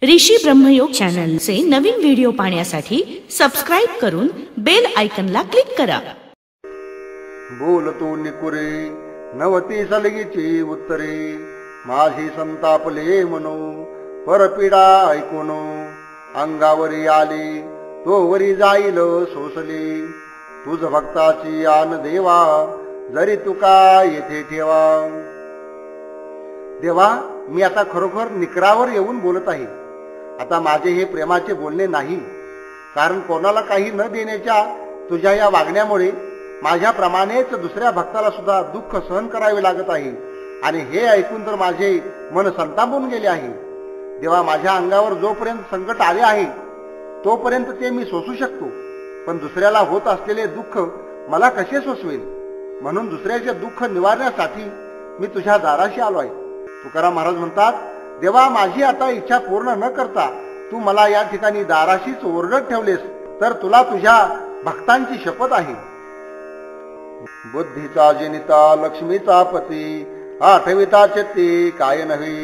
ऋषी ब्रह्मयोग चॅनलचे नवीन video पाहण्यासाठी subscribe करून bell आयकॉनला क्लिक करा। बोलतो निकुरे नवती सलगीची उत्तरे, माझी संतापले मनो परपीडा ऐकून, अंगावरी आली तो वरी जाईल सोसले, तुझ भक्ताची आन देवा जरी तुका येथे ठेवा। देवा, मी आता खरोखर निकरावर येऊन बोलत आहे। आता माझे हे प्रेमाचे बोलणे नाही, कारण कोणाला काही न देण्याच्या तुझ्या या वागण्यामुळे माझ्याप्रमाणेच दुसऱ्या भक्ताला सुद्धा दुःख सहन करावे लागत आहे, आणि हे ऐकून तर माझे मन संतापून गेले आहे। देवा, माझ्या अंगावर जोपर्यंत संकट आले आहे तोपर्यंत ते मी सोसू शकतो, पण दुसऱ्याला होत असलेले दुःख मला कसे सोसवेल? म्हणून दुसऱ्याचे दुःख निवारण्यासाठी मी तुझ्या दाराशी आलो आहे। तुकाराम महाराज म्हणतात, देवा, माझी आता इच्छा पूर्ण न करता तू मला या ठिकाणी दाराशीच ओरडत ठेवलेस तर तुला तुझ्या भक्तांची शपथ आहे। बुद्धीचा जनिता लक्ष्मीचा पती, आठविता चित्ती काय नव्हे,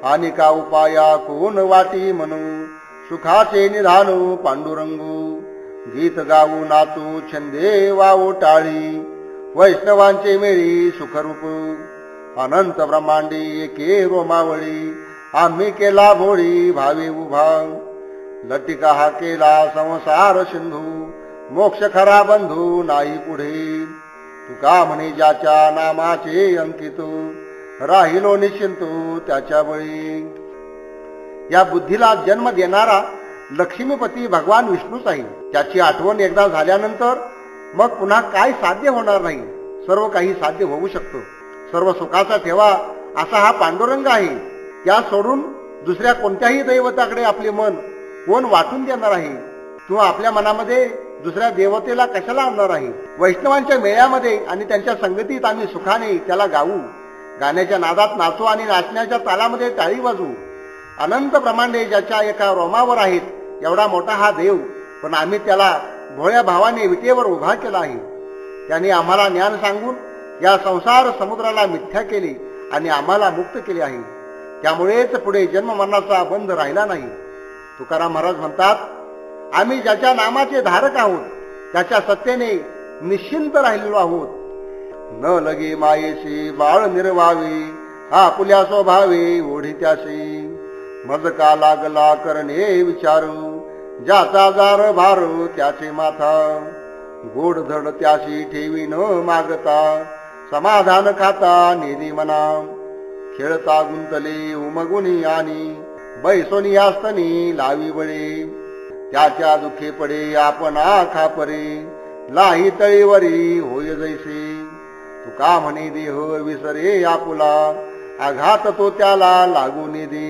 आणि का उपाया कोण वाटी म्हणू, सुखाचे निधानू पांडुरंगू, गीत गाऊ नाचू छंदे वावो टाळी, वैष्णवांचे मेळी सुखरूप, अनंत ब्रह्मांडी एके रोमावळी, आम्ही केला भोळी भावे उभा, लटिका हा केला संसार सिंधू, मोक्ष खरा बंधू नाही पुढे, तुका म्हणे ज्याच्या नामाचे अंकित, राहिलो निश्चिंतू त्याच्या बळी। या बुद्धीला जन्म देणारा लक्ष्मीपती भगवान विष्णूच आहे। त्याची आठवण एकदा झाल्यानंतर मग पुन्हा काय साध्य होणार नाही, सर्व काही साध्य होऊ शकतो। सर्व सुखाचा ठेवा असा हा पांडुरंग आहे, त्या सोडून दुसऱ्या कोणत्याही दैवताकडे आपले मन कोण वाटून देणार आहे? तू आपल्या मनामध्ये दुसऱ्या देवतेला कशाला आणणार आहे? वैष्णवांच्या मेळ्यामध्ये आणि त्यांच्या संगतीत आम्ही सुखाने त्याला गाऊ, गाण्याच्या नादात नाचू आणि नाचण्याच्या तालामध्ये टाळी वाजवू। अनंत ब्रह्मांडे ज्याच्या एका रोमावर आहेत एवढा मोठा हा देव, पण आम्ही त्याला भोळ्या भावाने विटेवर उभा केला आहे। त्याने आम्हाला ज्ञान सांगून या संसार समुद्राला मिथ्या केली आणि आम्हाला मुक्त केले आहे। त्यामुळेच पुढे जन्म मरणाचा बंध राहिला नाही। तुकाराम महाराज म्हणतात, आम्ही ज्याच्या नामाचे धारक आहोत त्याच्या सत्तेने निश्चिंत राहिलेलो आहोत। न लगे मायेशी बाळ निर्वावे, आपुल्या स्वभावे ओढी त्याशी, मज का लागला करणे विचारू, ज्याचा जार भारू त्याचे माथा, गोड धड त्याशी ठेवी न मागता, समाधान खाता नेदी मना, खेळता गुंतले उमगुनी आणि, बैसोनी आस्तनी लावी बळे, त्याच्या दुखे पडे आपण खापरे, लाही तळीवरी होय जैसे, तुका म्हणे देह विसरे आपुला, आघात तो त्याला लागू दे।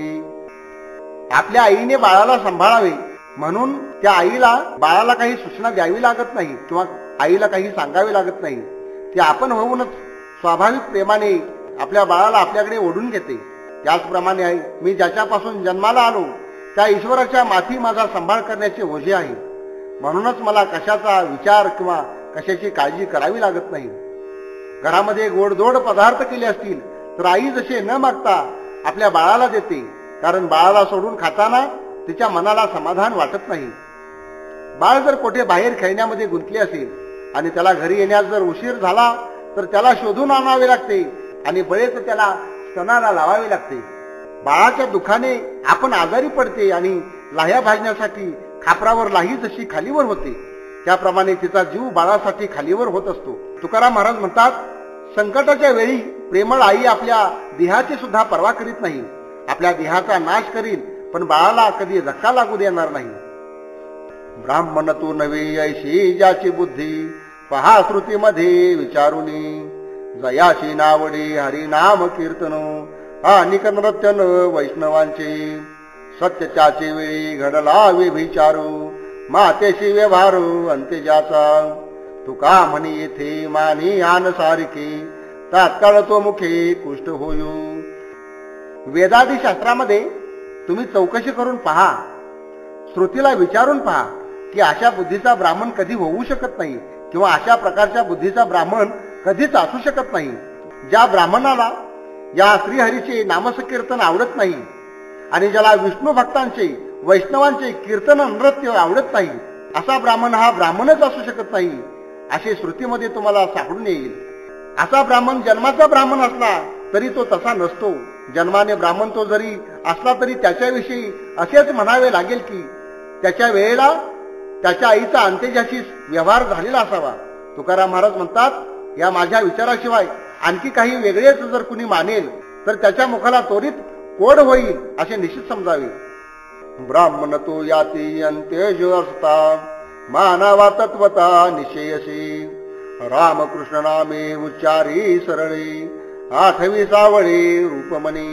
आपल्या आईने बाळाला सांभाळावे म्हणून त्या आईला बाळाला काही सूचना द्यावी लागत नाही किंवा आईला काही सांगावे लागत नाही, ती आपण होऊनच स्वाभाविक प्रेमाने आपल्या बाळाला आपल्याकडे ओढून घेते। त्याचप्रमाणे आहे, मी ज्याच्यापासून जन्माला आलो त्या ईश्वराच्या माथी माझा सांभाळ करण्याचे ओझे आहे, म्हणूनच मला कशाचा विचार किंवा कशाची काळजी करावी लागत नाही। घरामध्ये गोडधोड पदार्थ केले असतील तर आई जसे न मागता आपल्या बाळाला देते, कारण बाळाला सोडून खाताना तिच्या मनाला समाधान वाटत नाही। बाळ जर कुठे बाहेर खेळण्यामध्ये गुंतले असेल आणि त्याला घरी येण्यास जर उशीर झाला तर त्याला शोधून आणावे लागते आणि बळेच त्याला स्तनाला लावावे लागते। बाळाच्या दुखाने आपण आजारी पडते आणि लाह्या भाजण्यासाठी खापरावर लाही जशी खालीवर होते त्याप्रमाणे तिचा जीव बाळासाठी खालीवर होत असतो। तुकाराम महाराज म्हणतात, संकटाच्या वेळी प्रेमळ आई आपल्या देहाची सुद्धा पर्वा करीत नाही, आपल्या देहाचा नाश करील पण बाळाला कधी धक्का लागू देणार नाही। ब्राह्मण तू नव्हे ऐशी ज्याची बुद्धी, पहा श्रुतीमध्ये विचारुनी, जयाशी नावडे हरिनाम कीर्तन, अनिक नृत्यन वैष्णवांचे, सत्यच्याचे वेळी घडला विचारू, मातेशी व्यवहारू अंत्यजाचा, तुका म्हणे येथे मानी आन सारखे, तात्काळ तो मुखे कुष्ठ होयू। वेदादी शास्त्रामध्ये तुम्ही चौकशी करून पहा, श्रुतीला विचारून पहा की अशा बुद्धीचा ब्राह्मण कधी होऊ शकत नाही किंवा अशा प्रकारच्या बुद्धीचा ब्राह्मण कधीच असू शकत नाही। ज्या ब्राह्मणाला या श्रीहरीचे नामसकीर्तन आवडत नाही आणि ज्याला विष्णू भक्तांचे वैष्णवांचे कीर्तन नृत्य आवडत नाही असा ब्राह्मण हा ब्राह्मणच असू शकत नाही असे श्रुतीमध्ये तुम्हाला सापडून येईल. असा ब्राह्मण जन्माचा ब्राह्मण असला तरी तो तसा नसतो. जन्माने ब्राह्मण तो जरी असला तरी त्याच्याविषयी असेच म्हणावे लागेल की त्याच्या वेळेला त्याच्या आईचा अंत्येजाशी व्यवहार झालेला असावा. तुकाराम महाराज म्हणतात, या माझ्या विचाराशिवाय आणखी काही वेगळेच जर कुणी मानेल तर त्याच्या मुखाला त्वरित कोड होईल असे निश्चित समजावे. ब्राह्मण तो याती अंत्यज असता मानावा तत्वता निश्चयसी रामकृष्ण नामे उच्चारी सरळे 8वी सावळे रूपमणी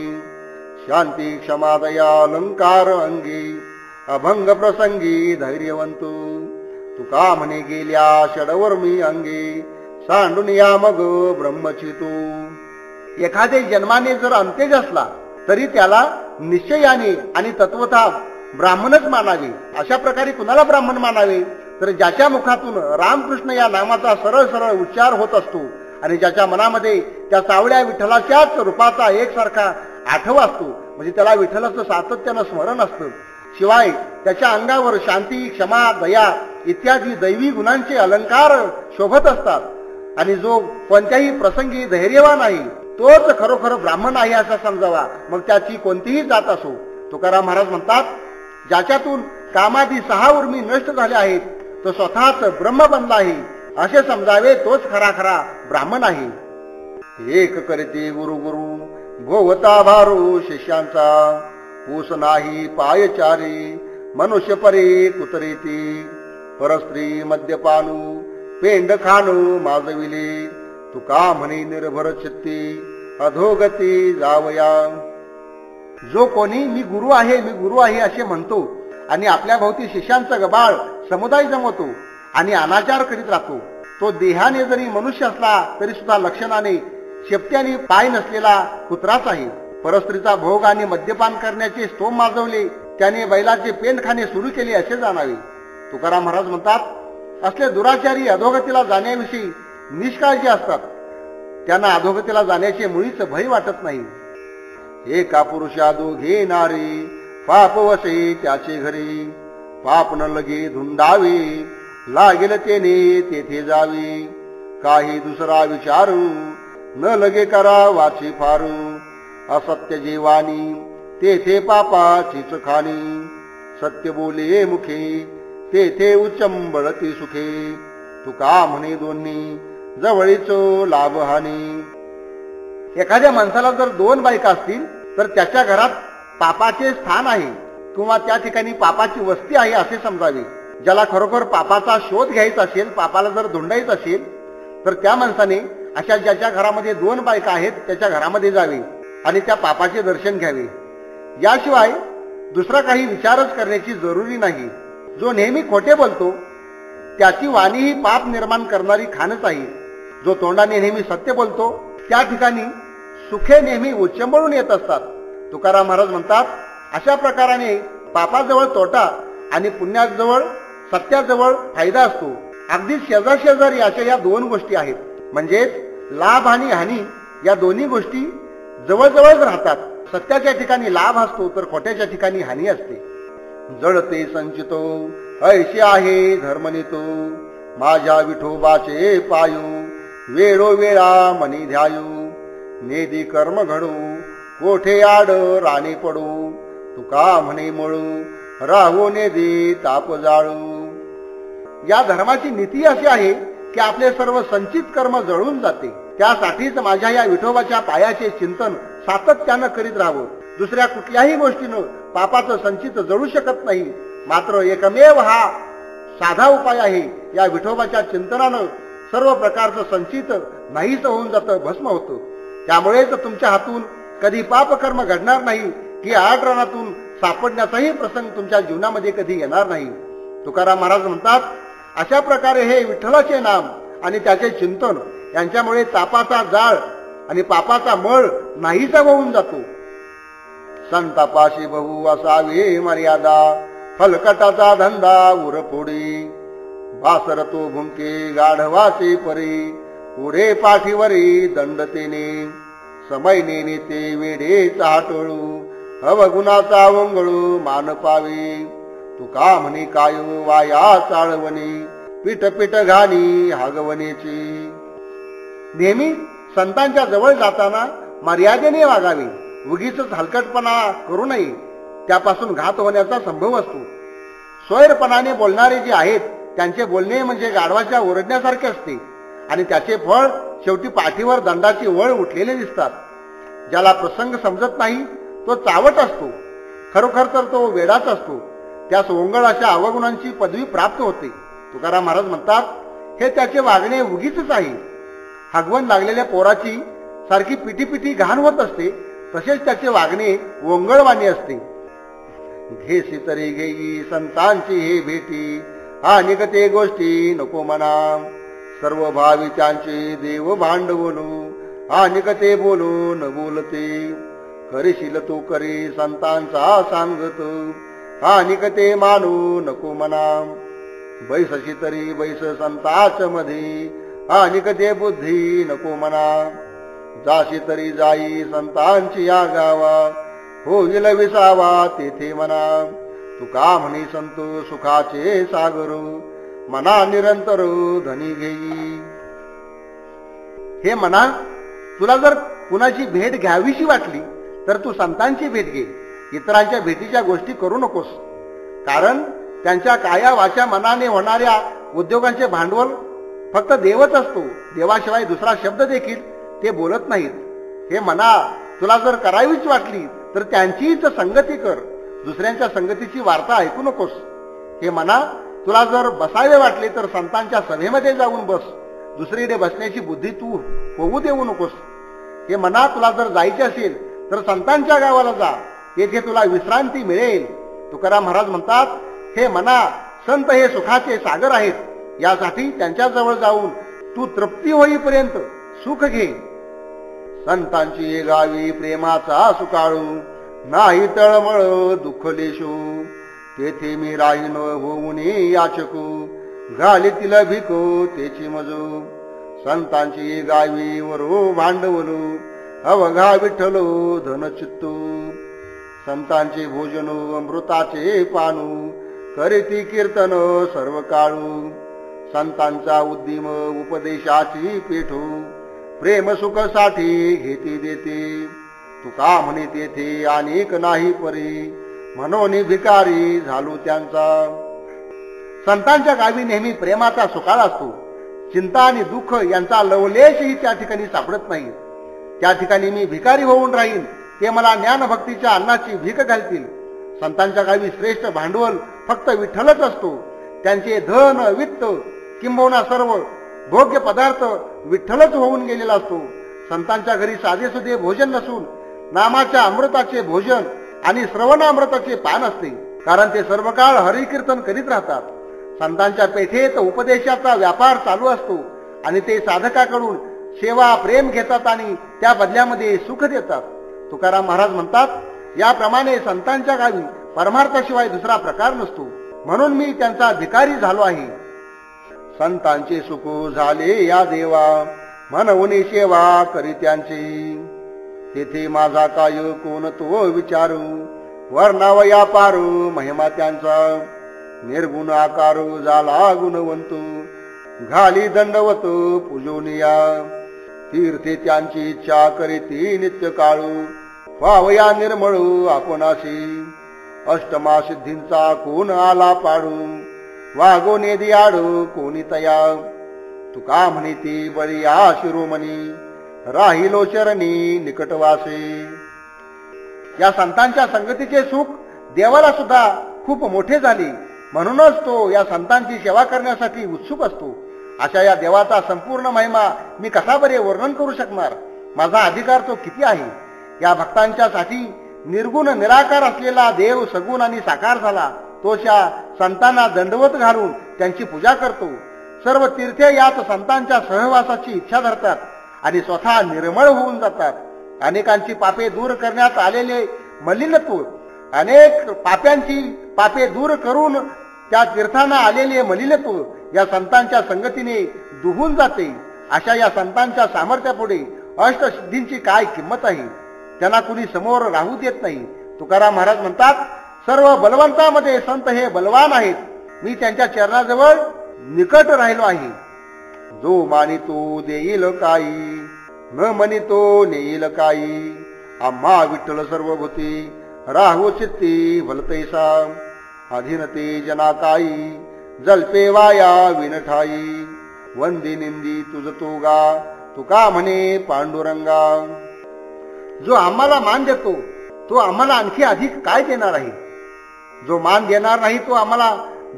शांती क्षमा दया अलंकार अंगी अभंग प्रसंगी धैर्यवंतू तुका म्हणे गेल्या षडवर मी अंगी सांडून या मग ब्रह्मचितू. एखादे जन्माने जर अंत्यज असला तरी त्याला निश्चयाने आणि तत्वता ब्राह्मणच मानावे. अशा प्रकारे कुणाला ब्राह्मण मानावे तर ज्याच्या मुखातून रामकृष्ण या नामाचा सरळ सरळ उच्चार होत असतो आणि ज्याच्या मनामध्ये त्या सावळ्या विठ्ठलाच्याच रूपाचा एकसारखा आठवा असतो, म्हणजे त्याला विठ्ठलाचं सातत्यानं स्मरण असतं. शिवाय त्याच्या अंगावर शांती क्षमा दया इत्यादी दैवी गुणांचे अलंकार शोभत असतात आणि जो कोणत्याही प्रसंगी धैर्यवान आहे तोच खरोखर ब्राह्मण आहे असा समजावा, मग त्याची कोणतीही जात असो. तुकाराम महाराज म्हणतात, ज्याच्यातून कामादी 6 उर्मी नष्ट झाल्या आहेत तो स्वतःच ब्रह्म बनला आहे असे समजावे, तोच खरा खरा ब्राह्मण आहे. एक करते गुरु गुरु भोवता भारू शिष्यांचा पूस नाही पायचारी मनुष्य परे कुतरेती परस्त्री मद्यपानू पेंड खानू माजविले तुका म्हणे निर्भर चित्ती अधोगती जावया. जो कोणी मी गुरु आहे असे म्हणतो आणि आपल्या भोवती शिष्यांचा गबाळ समुदाय जमवतो आणि अनाचार करीत राहतो, तो देहाने जरी मनुष्य असला तरी सुद्धा लक्षणाने शेपट्याने पाय नसलेला कुत्राच आहे. परस्त्रीचा भोग आणि मद्यपान करण्याचे स्तोम माजवले, त्याने बैलाचे पेंडखाने सुरू केले असे जाणावे. तुकाराम महाराज म्हणतात, असले दुराचारी अधोगतीला जाण्याविषयी निष्काळजी असतात. त्यांना अधोगतीला जाण्याचे मुळीच भय वाटत नाही. एका पुरुषा दोघे नारी पाप वसे त्याचे घरी पाप न लगे धुंडावे लागेल तेने तेथे जावे काही दुसरा विचारू न लगे करा वाची फारू असत्य जीवानी तेथे पापाचीच खाणी सत्य बोले मुखे तेथे उच्चंबळती सुखे तुका म्हणे दोन्ही जवळीच लाभ हानी. एखाद्या माणसाला जर 2 बायका असतील तर त्याच्या घरात पापाचे स्थान आहे किंवा त्या ठिकाणी पापाची वस्ती आहे असे समजावे. ज्याला खरोखर पापाचा शोध घ्यायचा असेल, पापाला जर धुंडायचं असेल तर त्या माणसाने अशा ज्याच्या घरामध्ये 2 बायका आहेत त्याच्या घरामध्ये जावे आणि त्या पापाचे दर्शन घ्यावे. याशिवाय दुसरा काही विचारच करण्याची जरुरी नाही. जो नेहमी खोटे बोलतो त्याची वाणी ही पाप निर्माण करणारी खाणच आहे. जो तोंडाने नेहमी सत्य बोलतो त्या ठिकाणी सुखे नेहमी उच्चंबळून येत असतात. तुकाराम महाराज म्हणतात, अशा प्रकाराने पापाजवळ तोटा आणि पुण्याजवळ सत्याजवळ फायदा असतो. अगदी शेजारी अशा या 2 गोष्टी आहेत, म्हणजेच लाभ आणि हानी या दोन्ही गोष्टी जवळजवळच राहतात. सत्याच्या ठिकाणी लाभ असतो तर खोट्याच्या ठिकाणी हानी असते. जळते संचितो ऐशी आहे धर्मनितो माझ्या विठोबाचे पायू वेळोवेळा मनी ध्यायू नेदी कर्म घडू कोठे आड राणी पडू तुका म्हणे मळू राहू नेदी ताप जाळू. या धर्माची नीती अशी आहे की आपले सर्व संचित कर्म जळून जाते. त्यासाठीच माझ्या या विठोबाच्या पायाचे चिंतन सातत्यानं करीत राहावं. दुसऱ्या कुठल्याही गोष्टीनं पापाचं संचित जळू शकत नाही. मात्र एकमेव हा साधा उपाय आहे. या विठोबाच्या चिंतनानं सर्व प्रकारचं संचित नाहीच होऊन जातं, भस्म होतं. त्यामुळेच तुमच्या हातून कधी पापकर्म घडणार नाही की आडरणातून सापडण्याचाही प्रसंग तुमच्या जीवनामध्ये कधी येणार नाही. तुकाराम महाराज म्हणतात, अशा प्रकारे हे विठ्ठलाचे नाम आणि त्याचे चिंतन यांच्यामुळे तापाचा जाळ आणि पापाचा मळ नाहीसा होऊन जातो. संतापाशी बहु असावे मर्यादा फलकटाचा धंदा उरफोडी भासरतो भुंके गाढवाचे परी पुढे पाठीवरी दंडतेने समय नेते वेडे चाटळू अवगुणाचा वंगळू मान पावी, तुका म्हणी काय वाया चाळवणी, पीठ पीठ घाणी हागवणीची. नेहमी संतांच्या जवळ जाताना मर्यादेने वागावे, उगीच हलकटपणा करू नये, त्यापासून घात होण्याचा संभव असतो. सोयरपणाने बोलणारे जे आहेत त्यांचे बोलणे म्हणजे गाढवाच्या ओरडण्यासारखे असते आणि त्याचे फळ शेवटी पाठीवर दंडाची वळ उठलेले दिसतात. ज्याला प्रसंग समजत नाही तो चावट असतो, खरोखर तर तो वेडाच असतो. त्यास ओंगळ अशा अवगुणांची पदवी प्राप्त होते. तुकाराम महाराज म्हणतात, हे त्याचे वागणे उगीच आहे. हगवण लागलेल्या पोराची सारखी पिठी पिठी घाण होत असते, तसेच त्याचे वागणे ओंगळवाणी असते. घेसी तरी घेई संतांची हे भेटी, आणि ते गोष्टी नको म्हणा, सर्व भाविकांचे देव भांडवलू, आणि ते बोलू न बोलते, करशील तू करी संतांचा सांगत, आणि ते मानू नको म्हणा, बैसशी तरी बैस संताच मध्ये, आणि ते बुद्धी नको म्हणा, जाशी तरी जाई संतांची या गावा, होईल विसावा तेथे म्हणा, तुका म्हणी संत सुखाचे सागर, मना निरंतर धनी घेई. हे मना, तुला जर कुणाची भेट घ्यावीशी वाटली तर तू संतांची भेट घे. इतरांच्या भेटीच्या गोष्टी करू नकोस, कारण त्यांच्या काया वाचा मनाने होणाऱ्या उद्योगांचे भांडवल फक्त देवच असतो. देवाशिवाय दुसरा शब्द देखील ते बोलत नाहीत. हे मना, तुला जर करावीच वाटली तर त्यांचीच संगती कर, दुसऱ्यांच्या संगतीची वार्ता ऐकू नकोस. हे मना, तुला जर बसावे वाटले तर संतांच्या सभेमध्ये जाऊन बस, दुसरीकडे बसण्याची बुद्धी तू होऊ देऊ नकोस. हे मना, तुला जर जायचे असेल तर संतांच्या गावाला जा, तेथे तुला विश्रांती मिळेल. तुकाराम महाराज म्हणतात, हे मना, संत हे सुखाचे सागर आहेत, यासाठी त्यांच्याजवळ जाऊन तू तृप्ती होईपर्यंत सुख घे. संतांची गावी प्रेमाचा सुकाळू, नाही तळमळ दुःख लेशू, तेथे मी राहीन होऊन याचकू, घालीतील भिको तेची मजू, संतांची गावी वरो भांडवलू, अवघा विठ्ठलो धनचित्तू, संतांचे भोजन अमृताचे पानू, करीती कीर्तन सर्व काळू, संतांचा उद्दिम उपदेशाची पेठू, प्रेम सुखासाठी घेती देते, तुका म्हणे तेथे अनेक नाही परी, म्हणून भिकारी झालो त्यांचा. संतांच्या गावी नेहमी प्रेमाचा सुकाळ असतो. चिंता आणि दुःख यांचा लवलेशही त्या ठिकाणी सापडत नाही. त्या ठिकाणी मी भिकारी होऊन राहीन, ते मला ज्ञानभक्तीच्या अन्नाची भीक घालतील. संतांच्या गावी श्रेष्ठ भांडवल फक्त विठ्ठलच असतो. त्यांचे धन वित्त किंबहुना सर्व भोग्य पदार्थ विठ्ठलच होऊन गेलेला असतो. संतांच्या घरी साधेसुधे भोजन नसून नामाच्या अमृताचे भोजन आणि श्रवणामृताचे पान असते, कारण ते सर्व काळ हरिकीर्तन करीत राहतात. संतांच्या पेठेत उपदेशाचा व्यापार चालू असतो आणि ते साधकाकडून सेवा प्रेम घेतात आणि त्या बदल्यामध्ये सुख देतात. तुकाराम महाराज म्हणतात, याप्रमाणे संतांच्या गावी परमार्थाशिवाय दुसरा प्रकार नसतो, म्हणून मी त्यांचा भिकारी झालो आहे. संतांचे सुख झाले या देवा, म्हणून सेवा करी त्यांची, तेथे माझा काय कोण तो विचारू, वर्णाव या पारू महिमा त्यांचा, निर्गुण आकारू झाला गुणवंतू, घाली दंडवत पूजोनिया, तीर्थे त्यांची इच्छा करीती नित्य काळू, पावया निर्मळू आपणाशी, अष्टमा सिद्धींचा कोण आला पाडू, वागो नेदी आडू कोणी तया, तुका म्हणिती बळीया शिरोमणी, राहिलो चरणी निकटवासे. या संतांच्या संगतीचे सुख देवाला सुद्धा खूप मोठे झाले, म्हणूनच तो या संतांची सेवा करण्यासाठी उत्सुक असतो. अशा या देवाचा संपूर्ण महिमा मी कसा बरे वर्णन करू शकणार. माझा अधिकार तो किती आहे. या भक्तांच्या साठी निर्गुण निराकार असलेला देव सगुण आणि साकार झाला. तो त्या संतांना दंडवत घालून त्यांची पूजा करतो. सर्व तीर्थे यात संतांच्या सहवासाची इच्छा धरतात आणि स्वतः निर्मळ होऊन जातात. अनेकांची पापे दूर करण्यात आलेले मलिनत्व, अनेक पाप्यांची पापे दूर करून त्या तीर्थांना आलेले मलिनत्व या संतांच्या संगतीने दुहून जाते. अशा या संतांच्या सामर्थ्यापुढे अष्टसिद्धींची काय किंमत आहे. त्यांना कुणी समोर राहू देत नाही. तुकाराम महाराज म्हणतात, सर्व बलवंतामध्ये संत हे बलवान आहेत. मी त्यांच्या चरणाजवळ निकट राहिलो आहे. जो मानितो देईल काही, न मनितो नेईल काही. आम्हा विठ्ठल सर्वभूती राहू चित्ती भलतैसा. अधीनते जना काही, जलपे वाया विनठाई. वंदी निंदी तुझ तोगा, तुका म्हणे पांडुरंगा. जो आम्हाला मान देतो तो आम्हाला आणखी अधिक काय देणार आहे? जो मान देणार नाही तो आम्हाला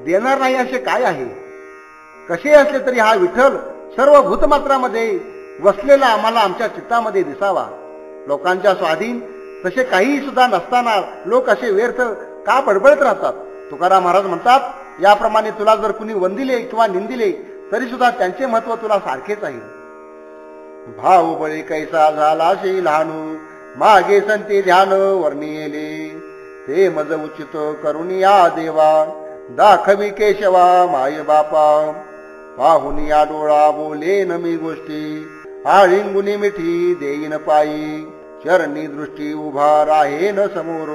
देणार नाही असे काय आहे? कसे असले तरी हा विठ्ठल सर्व भूतमात्रामध्ये वसलेला आम्हाला आमच्या चित्तामध्ये दिसावा. लोकांच्या स्वाधीन तसे काही सुद्धा नसताना लोक असे व्यर्थ का बडबडत राहतात? तुकाराम महाराज म्हणतात, याप्रमाणे तुला जर कुणी वंदिले किंवा निंदिले तरी सुद्धा त्यांचे महत्व तुला सारखेच आहे. भाऊ बळी कैसा झाला शे लहानू, मागे संते ध्यान वर्णिले. ते मज उचित करुनिया देवा, दाखवी केशवा माय बापा. पाहुन या डोळा बोले न मी गोष्टी, आळिंगुनी मिठी देईन पायी. चरणी दृष्टी उभा राहे न समोर,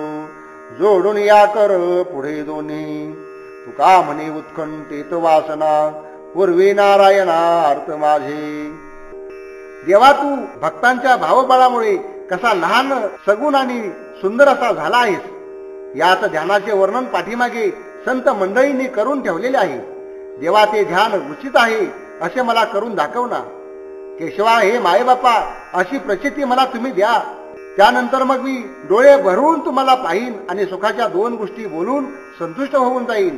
जोडून या कर पुढे दोन्ही. तुका म्हणे उत्कंठित वासना, पूर्वी नारायणा अर्थ माझे. देवा, तू भक्तांच्या भावबळामुळे कसा लहान, सगुण आणि सुंदर असा झाला आहेस. याच ध्यानाचे वर्णन पाठीमागे संत मंडळींनी करून ठेवलेले आहे. देवा, ते ध्यान उचित आहे असे मला करून दाखव ना. केशवा, हे मायबापा, अशी प्रचिती मला तुम्ही द्या. त्यानंतर मग मी डोळे भरून तुम्हाला पाहीन आणि सुखाच्या दोन गोष्टी बोलून संतुष्ट होऊन जाईन.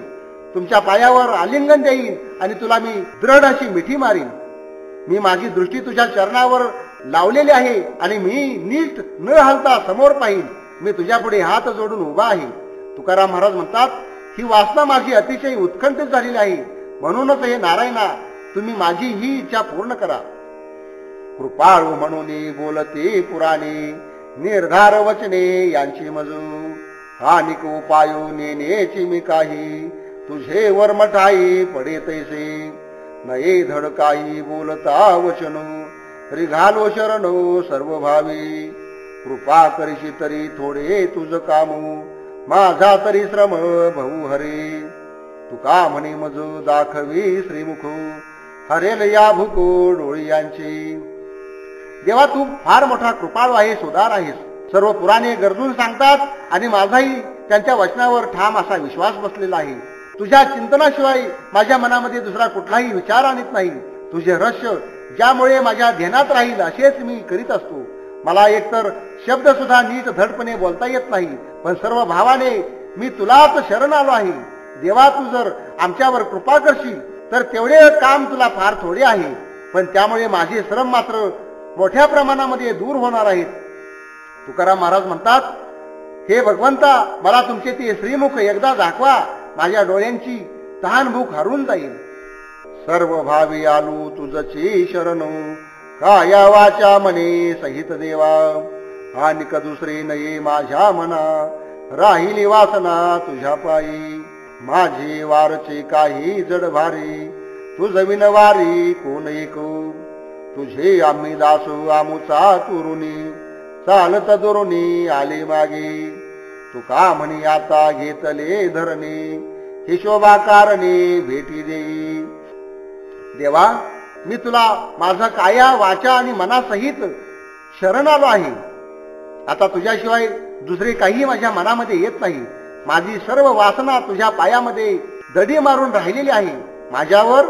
तुमच्या पायावर आलिंगन देईन आणि तुला मी दृढ अशी मिठी मारीन. मी माझी दृष्टी तुझ्या चरणावर लावलेली आहे आणि मी नीट न हलता समोर पाहीन. मी तुझ्या पुढे हात जोडून उभा आहे. तुकाराम महाराज म्हणतात, ही वासना माझी अतिशय उत्कंठित झालेली आहे. म्हणूनच हे नारायणा, तुम्ही माझी ही इच्छा पूर्ण करा. कृपाळू म्हणून बोलते पुराणे, निर्धार वचने यांची मजू. हानिक उपायो नेण्याची मी काही, तुझे वर मठाई पडे तैसे. नये धड काही बोलता वचनो, रिघालो शरणो सर्व भावी. कृपा करीशी तरी थोडे तुझ कामू, माझा तरी श्रम भाऊ हरे. तुका म्हणे मज दाखवी श्रीमुख, हरेल या भुको डोळी यांची. देवा, तू फार मोठा कृपाळू आहेस, उदार आहेस. सर्व पुराणे गरजून सांगतात आणि माझाही त्यांच्या वचनावर ठाम असा विश्वास बसलेला आहे. तुझ्या चिंतनाशिवाय माझ्या मनामध्ये दुसरा कुठलाही विचार आणत नाही. तुझे रहस्य ज्यामुळे माझ्या ध्यानात राहील असेच मी करीत असतो. मला एकतर शब्द सुद्धा नीट धडपणे बोलता येत नाही, पण सर्व भावाने मी तुलाच शरण आलो आहे. देवा, तू जर आमच्यावर कृपा करशील तर तेवढे काम तुला फार थोडे आहे, पण त्यामुळे माझे श्रम मात्र मोठ्या प्रमाणामध्ये दूर होणार आहेत. तुकाराम महाराज म्हणतात, हे भगवंता, मला तुमचे ते श्रीमुख एकदा दाखवा. माझ्या डोळ्यांची तहान भूक हरून जाईल. सर्व भावी आलू तुझची शरण, काया वाचा मने सहित देवा. हानिक दुसरे नये माझ्या मना, राहिली वासना तुझ्या पायी. माझे वारचे काही जड भारी, तुझ विनवारी कोण एक. तुझे आम्ही दासू आमुचा तुरुनी, चालत दुरुनी आले मागे. तुका म्हणी आता घेतले धरणे, हिशोबा कारणे भेटी देई. देवा, मी तुला माझा काया वाचा आणि मनासहित शरण आलो आहे. आता तुझ्याशिवाय दुसरे काही माझ्या मनामध्ये येत नाही. माझी सर्व वासना तुझ्या पायामध्ये दडी मारून राहिलेली आहे. माझ्यावर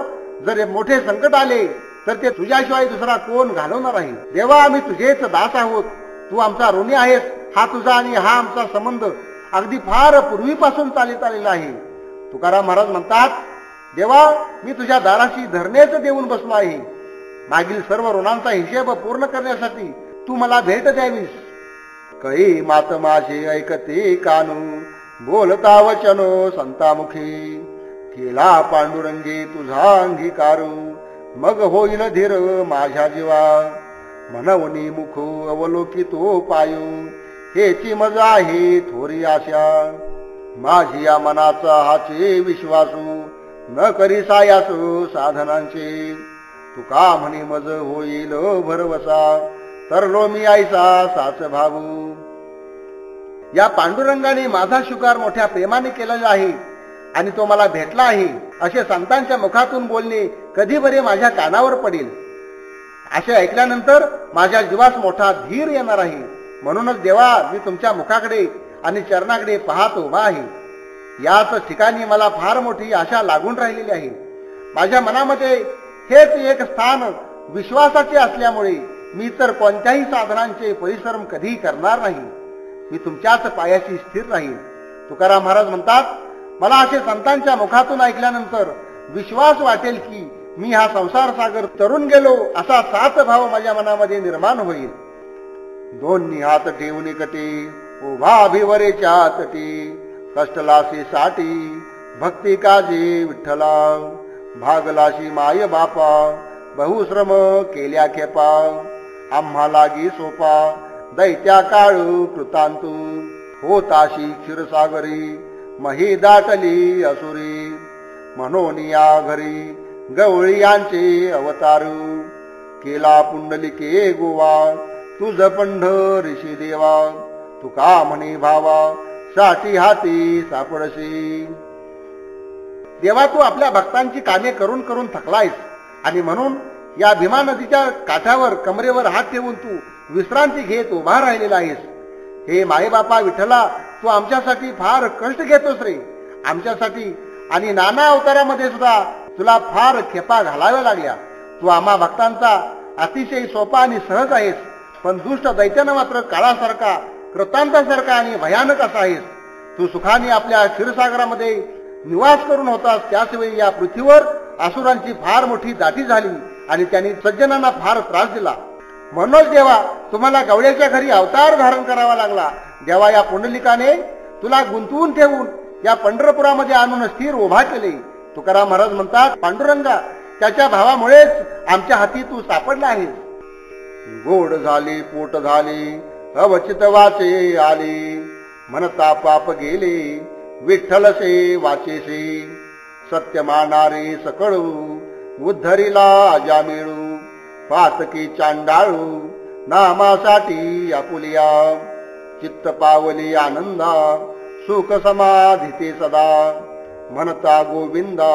जर मोठे संकट आले तर ते तुझ्याशिवाय दुसरा कोण घालवणार आहे? देवा, आम्ही तुझेच दास आहोत. तू आमचा ऋणी आहेस. हा तुझा आणि हा आमचा संबंध अगदी फार पूर्वीपासून चालत आलेला आहे. तुकाराम महाराज म्हणतात, देवा, मी तुझ्या दाराशी धरणेच देऊन बसलो आहे. मागील सर्व ऋणांचा हिशेब पूर्ण करण्यासाठी तू मला भेट द्यावीस. कळी मात माझे ऐकते कानू, बोलता वचनो संतामुखी. केला पांडुरंगी तुझा अंगीकारू, मग होईल धीर माझ्या जीवा. म्हणवनी मुख अवलोकितो पायू, हेची मजा आहे थोरी आशा. माझी या मनाचा हाचे विश्वासू, न करी सायासू साधनांचे. तुका म्हणी मज होईल भरवसा, तरलो मी आईसा साच भाऊ. या पांडुरंगाने माझा स्वीकार मोठ्या प्रेमाने केलेला आहे आणि तो मला भेटला आहे असे संतांच्या मुखातून बोलणे कधी बरे माझ्या कानावर पडेल. असे ऐकल्यानंतर माझ्या जीवास मोठा धीर येणार आहे. म्हणूनच देवा, मी तुमच्या मुखाकडे आणि चरणाकडे पाहत उभा आहे. याच ठिकाणी मला फार मोठी आशा लागून राहिलेली आहे. माझ्या मनामध्ये हेच एक स्थान विश्वासाचे असल्यामुळे मी तर कोणत्याही साधनांचे परिश्रम कधी करणार नाही. मी तुमच्याच पायाशी स्थिर राहील. तुकाराम महाराज म्हणतात, मला असे संतांच्या मुखातून ऐकल्यानंतर विश्वास वाटेल की मी हा संसार सागर तरून गेलो असा साच भाव माझ्या मनामध्ये निर्माण होईल. दोन्ही हात ठेवून कटी उभा अभिवरेच्या तटी कष्टलासी साठी भक्ती काजी विठ्ठला भागलाशी माय बापा बहुश्रम केल्या खेपा आम्हा लागी सोपा दैत्या काळू कृतांतू होताशी क्षीरसागरी मही दाटली असुरी म्हणून या घरी गवळी यांचे अवतारू केला पुंडलिके गोवा तुझ पंढरीशी देवा तुका म्हणे भावा साठी हाती सापडशी. देवा, तू आपल्या भक्तांची कामे करून करून थकलायस आणि म्हणून या भीमा नदीच्या काठावर कमरेवर हात ठेवून तू विश्रांती घेत उभा राहिलेला आहेस. हे मायबापा विठ्ठला, तू आमच्यासाठी फार कष्ट घेतोस रे. आमच्यासाठी आणि नाना अवतारामध्ये सुद्धा तुला फार खेपा घालाव्या लागल्या. तू आम्हा भक्तांचा अतिशय सोपा आणि सहज आहेस, पण दुष्ट दैत्यानं मात्र काळासारखा कृतांतासारखा आणि भयानक असा आहेस. तू सुखाने आपल्या क्षीरसागरामध्ये निवास करून होतास. त्याचवेळी या पृथ्वीवर असुरांची फार मोठी दाटी झाली आणि त्यांनी सज्जनांना फार त्रास दिला. म्हणूनच देवा, तुम्हाला गवळ्याच्या घरी अवतार धारण करावा लागला. देवा, या पुंडलिकाने तुला गुंतवून ठेवून या पंढरपुरामध्ये आणून स्थिर उभा केले. तुकाराम महाराज म्हणतात, पांडुरंगा, त्याच्या भावामुळेच आमच्या हाती तू सापडला आहेस. गोड झाली पोट झाली अवचित वाचे आले म्हणता पाप गेले विठ्ठलसे वाचेसे सत्य मानारे सकळू उद्धरीला अजा मिळू पातकी चांडाळू नामासाठी आपुलिया चित्त पावली आनंदा सुख समाधीते सदा म्हणता गोविंदा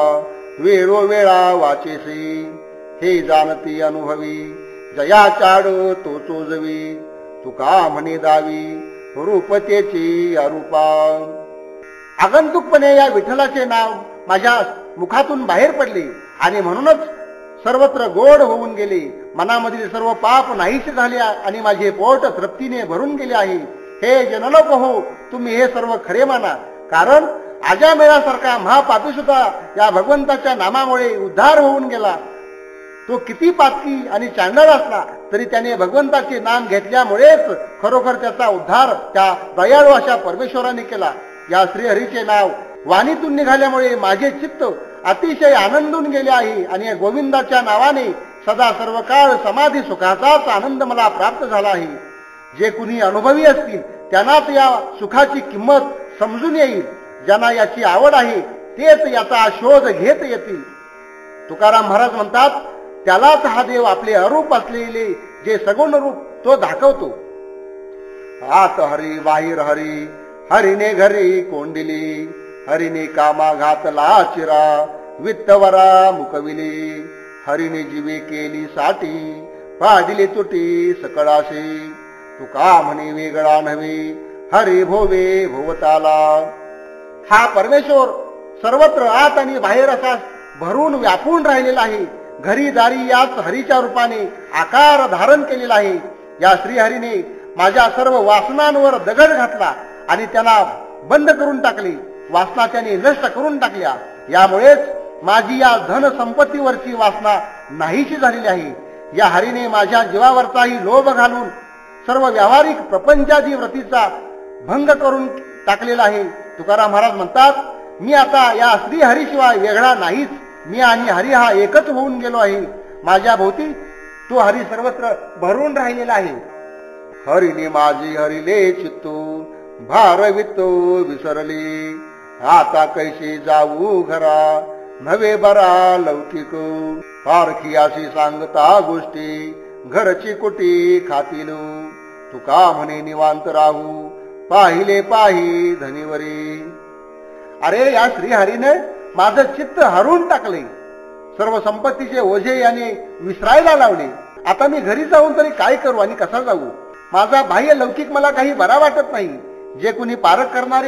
वेळोवेळा वाचेसे हे जाणती अनुभवी जया चाड तो चोजवी तुका म्हणे दावी रूपतेची अरूपा. आगंतुकपणे या विठ्ठलाचे नाव माझ्या मुखातून बाहेर पडले आणि म्हणूनच सर्वत्र गोड होऊन गेले. मनामधील सर्व पाप नाहीसे झाले आणि माझे पोट तृप्तीने भरून गेले आहे. हे जनलोक हो, तुम्ही हे सर्व खरे माना, कारण आजामेळासारखा महापापी सुद्धा या भगवंताच्या नामामुळे उद्धार होऊन गेला. तो किती पातकी आणि चांडाळ असला तरी त्याने भगवंताचे नाम घेतल्यामुळेच खरोखर त्याचा उद्धार त्या दयाळू अशा परमेश्वराने केला. या श्रीहरीचे नाव वाणीतून निघाल्यामुळे माझे चित्त अतिशय आनंदून गेले आहे आणि या गोविंदाच्या नावाने सदा सर्व काळ समाधी सुखाचाच आनंद मला प्राप्त झाला आहे. जे कुणी अनुभवी असतील त्यांनाच या सुखाची किंमत समजून येईल. ज्यांना याची आवड आहे तेच याचा शोध घेत येतील. तुकाराम महाराज म्हणतात, त्यालाच हा देव आपले अरूप असलेले जे सगुण रूप तो दाखवतो. आत हरी बाहेर हरी हरीने घरी कोंडिली हरीने कामा घातला चिरा वित्तवरा मुकविली हरीने जीवे केली साठी पाडिले तुटी सकळाशी तुका म्हणे वेगळा नव्हे हरी भोवे भोवताला. हा परमेश्वर सर्वत्र आत आणि बाहेर असा भरून व्यापून राहिलेला आहे. घरी दारी याच हरीच्या रूपाने आकार धारण केलेला आहे. या श्रीहरीने माझ्या सर्व वासनांवर दगड घातला आणि त्यांना बंद करून टाकले. वासना त्याने नष्ट करून टाकल्या. यामुळेच माझी या धन संपत्तीवरची वासना नाहीशी झालेली आहे. या हरीने माझ्या जीवावरचाही लोभ घालून सर्व व्यावहारिक प्रपंचादी व्रतीचा भंग करून टाकलेला आहे. तुकाराम महाराज म्हणतात, मी आता या श्रीहरीशिवाय वेगळा नाहीच. मी आणि हरी हा एकच होऊन गेलो आहे. माझ्या भोवती तो हरी सर्वत्र भरून राहिलेला आहे. हरीने माझी हरिले चित्तू भारवितो विसरली आता कैसे जाऊ घरा नवे बरा लौकिक पारखी अशी सांगता गोष्टी घरची कुटी खातील तुका म्हणे निवांत राहू पाहिले पाही धनीवरी. अरे या श्रीहरीने माझं चित्त हरवून टाकले. सर्व संपत्तीचे ओझे याने विसरायला लावले. आता मी घरी जाऊन तरी काय करू आणि कसा जाऊ. माझा बाह्य लौकिक मला काही बरा वाटत नाही. जे कुणी पारख करणारे